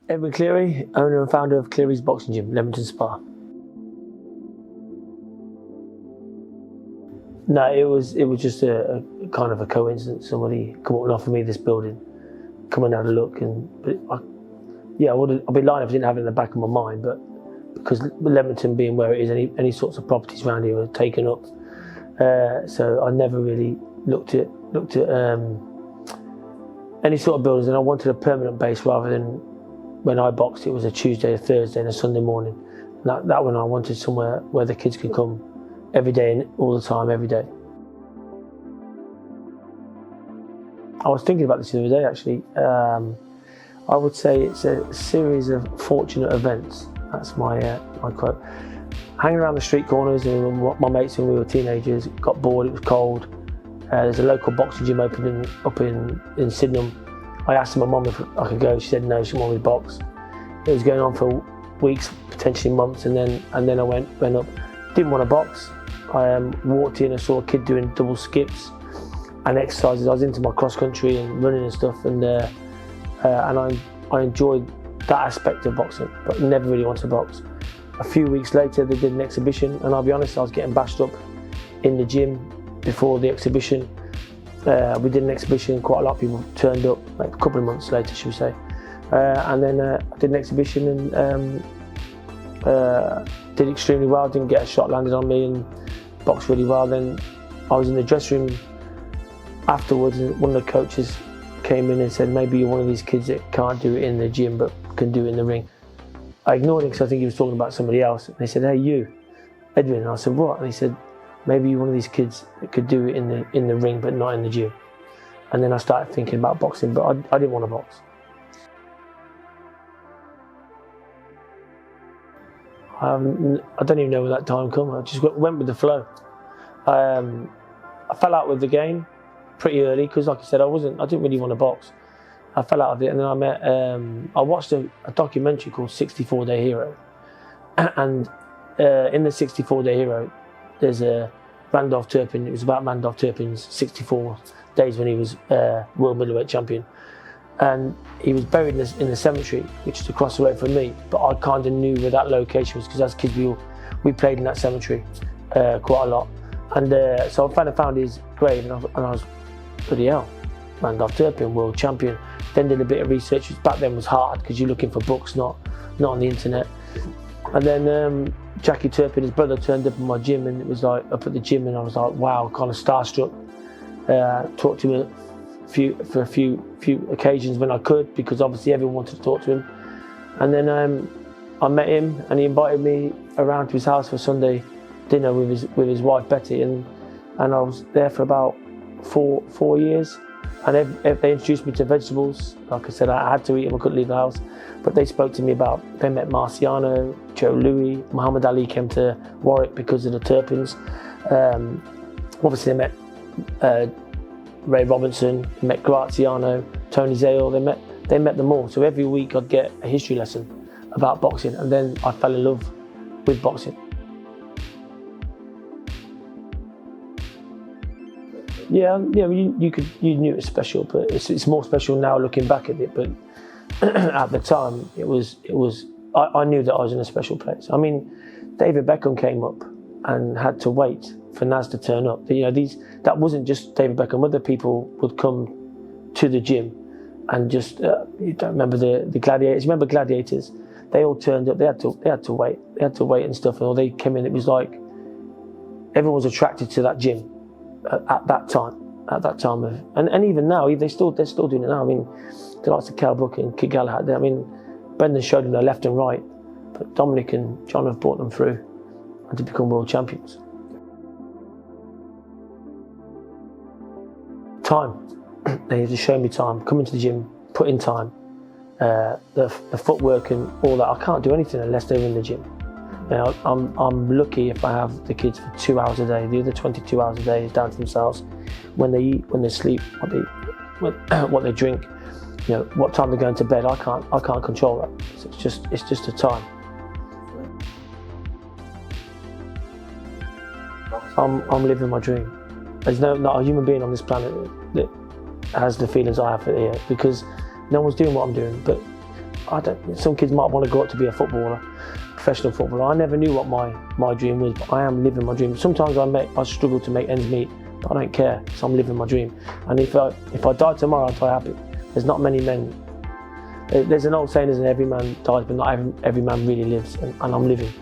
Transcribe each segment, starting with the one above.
Edwin Cleary, owner and founder of Cleary's Boxing Gym, Leamington Spa. No, it was just a kind of a coincidence. Somebody come up and offered me this building, come and have a look, I'd be lying if I didn't have it in the back of my mind. But because Leamington being where it is, any sorts of properties around here were taken up, so I never really looked at any sort of buildings, and I wanted a permanent base rather than. When I boxed, it was a Tuesday, a Thursday and a Sunday morning. That one I wanted somewhere where the kids could come every day and all the time, every day. I was thinking about this the other day actually. I would say it's a series of fortunate events. That's my quote. Hanging around the street corners and my mates when we were teenagers, got bored, it was cold. There's a local boxing gym opening up in Sydenham. I asked my mum if I could go. She said no, she didn't want me to box. It was going on for weeks, potentially months, and then I went up. Didn't want to box. I walked in, I saw a kid doing double skips and exercises. I was into my cross country and running and stuff, and I enjoyed that aspect of boxing, but never really wanted to box. A few weeks later, they did an exhibition, and I'll be honest, I was getting bashed up in the gym before the exhibition. We did an exhibition, quite a lot of people turned up, like a couple of months later, should we say. And then I did an exhibition and did extremely well, didn't get a shot landed on me and boxed really well. Then I was in the dressing room afterwards and one of the coaches came in and said, maybe you're one of these kids that can't do it in the gym but can do it in the ring. I ignored him because I think he was talking about somebody else. And they said, hey you, Edwin. And I said, what? And he said, maybe you're one of these kids that could do it in the ring but not in the gym. And then I started thinking about boxing, but I didn't want to box. I don't even know when that time come. I just went with the flow. I fell out with the game pretty early because, like I said, I didn't really want to box. I fell out of it, and then I watched a documentary called 64-Day Hero, and in the 64-Day Hero, there's a Randolph Turpin. It was about Randolph Turpin's 64 days when he was world middleweight champion, and he was buried in the cemetery, which is across the road from me. But I kind of knew where that location was because as kids we played in that cemetery quite a lot, and so I found his grave, and I was bloody hell, Randolph Turpin, world champion. Then did a bit of research, which back then was hard because you're looking for books, not on the internet. And then Jackie Turpin, his brother, turned up in my gym, and it was like up at the gym, and I was like, wow, kind of starstruck. Talked to him for a few occasions when I could, because obviously everyone wanted to talk to him. And then I met him, and he invited me around to his house for Sunday dinner with his wife Betty, and I was there for about four years. And they introduced me to vegetables. Like I said, I had to eat them, I couldn't leave the house. But they spoke to me they met Marciano, Joe Louis, Muhammad Ali came to Warwick because of the Turpins. Obviously they met Ray Robinson, they met Graziano, Tony Zale, they met them all. So every week I'd get a history lesson about boxing, and then I fell in love with boxing. Yeah, you knew it was special, but it's more special now looking back at it. But at the time, it was. I knew that I was in a special place. I mean, David Beckham came up and had to wait for Naz to turn up. That wasn't just David Beckham. Other people would come to the gym and just you don't remember the Gladiators. You remember Gladiators? They all turned up. They had to wait. They had to wait and stuff. And they came in. It was like everyone was attracted to that gym. At that time and even now, they're still doing it now. I mean, the likes of Cal Booker and Kid Galahad. I mean, Brendan showed them their left and right, but Dominic and John have brought them through and to become world champions. Time. They had to show me time. Come into the gym, put in time. The footwork and all that. I can't do anything unless they're in the gym. I'm lucky if I have the kids for 2 hours a day. The other 22 hours a day is down to themselves. When they eat, when they sleep, what they drink, what time they're going to bed. I can't control that. So it's just a time. I'm living my dream. There's not a human being on this planet that has the feelings I have here, because no one's doing what I'm doing. But some kids might want to go up to be a footballer, professional footballer. I never knew what my dream was, but I am living my dream. Sometimes I struggle to make ends meet, but I don't care, so I'm living my dream. And if I die tomorrow, I'll die happy. There's not many men. There's an old saying, isn't every man dies, but not every man really lives, and I'm living.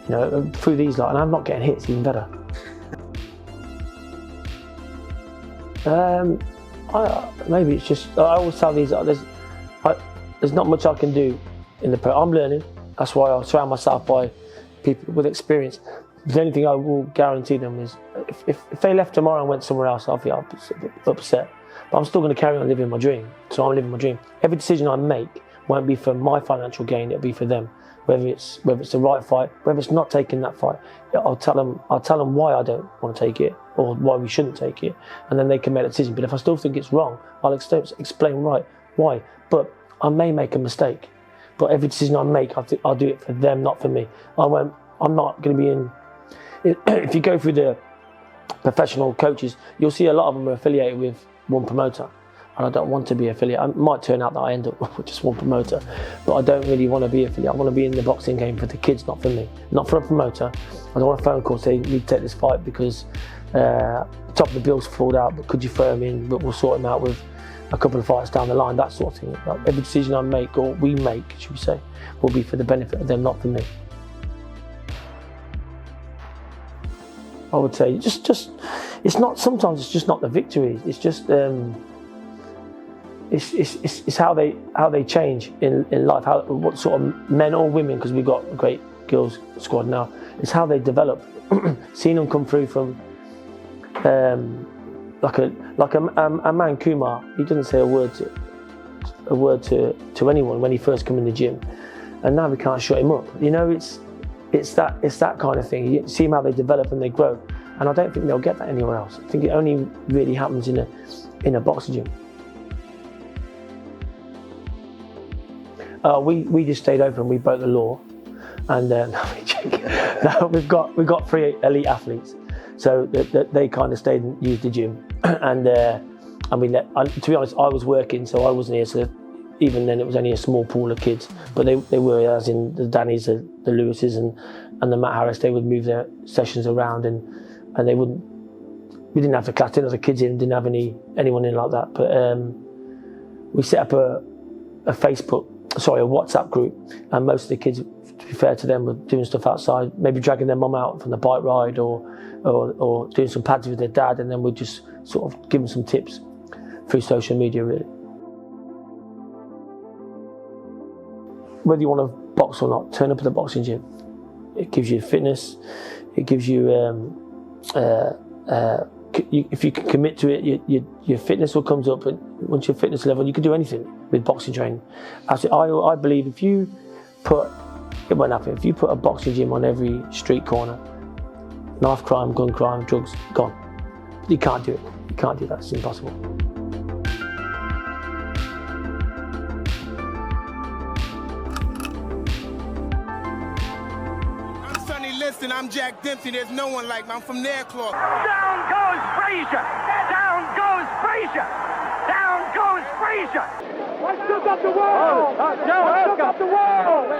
You know, through these, and I'm not getting hit, it's even better. Maybe it's just, I always tell these, there's not much I can do in the pro. I'm learning. That's why I surround myself by people with experience. The only thing I will guarantee them is if they left tomorrow and went somewhere else, I'll be upset. But I'm still going to carry on living my dream. So I'm living my dream. Every decision I make won't be for my financial gain. It'll be for them. Whether it's the right fight, whether it's not taking that fight, I'll tell them why I don't want to take it or why we shouldn't take it, and then they can make a decision. But if I still think it's wrong, I'll explain why. But I may make a mistake. But every decision I make, I'll do it for them, not for me. I'm not going to be in. If you go through the professional coaches, you'll see a lot of them are affiliated with one promoter. And I don't want to be affiliated. It might turn out that I end up with just one promoter, but I don't really want to be affiliated. I want to be in the boxing game for the kids, not for me. Not for a promoter. I don't want a phone call saying, you need to take this fight because top of the bill's fallen out, but could you throw him in, but we'll sort him out with a couple of fights down the line, that sort of thing. Like every decision I make, or we make, should we say, will be for the benefit of them, not for me. I would say just it's not, sometimes it's just not the victories, it's just it's how they change in life, what sort of men or women, because we've got a great girls squad now, it's how they develop. Seeing them come through from like a man, Kumar, he doesn't say a word to anyone when he first come in the gym, and now we can't shut him up. You know, it's that kind of thing. You see how they develop and they grow, and I don't think they'll get that anywhere else. I think it only really happens in a boxing gym. We just stayed open. We broke the law, and no, we've got 3 elite athletes, so they kind of stayed and used the gym, and we let. To be honest, I was working, so I wasn't here. So even then, it was only a small pool of kids, but they were, as in the Dannys, the Lewises, and the Matt Harris. They would move their sessions around, and they wouldn't. We didn't have the class, didn't have the kids in, didn't have anyone in like that. But we set up a WhatsApp group, and most of the kids, to be fair to them, were doing stuff outside, maybe dragging their mum out from the bike ride, or doing some pads with their dad, and then we'd just sort of give them some tips through social media, really. Whether you want to box or not, turn up at the boxing gym. It gives you fitness, it gives you, if you can commit to it, your fitness will comes up, and once your fitness level, you can do anything with boxing training. I believe if you put a boxing gym on every street corner, knife crime, gun crime, drugs, gone. You can't do it. You can't do that. It's impossible. Listen, I'm Jack Dempsey. There's no one like me. I'm from Nairclaw. Down goes Frazier. Down goes Frazier. Down goes Frazier. Let's look up the wall. Let's look up the wall.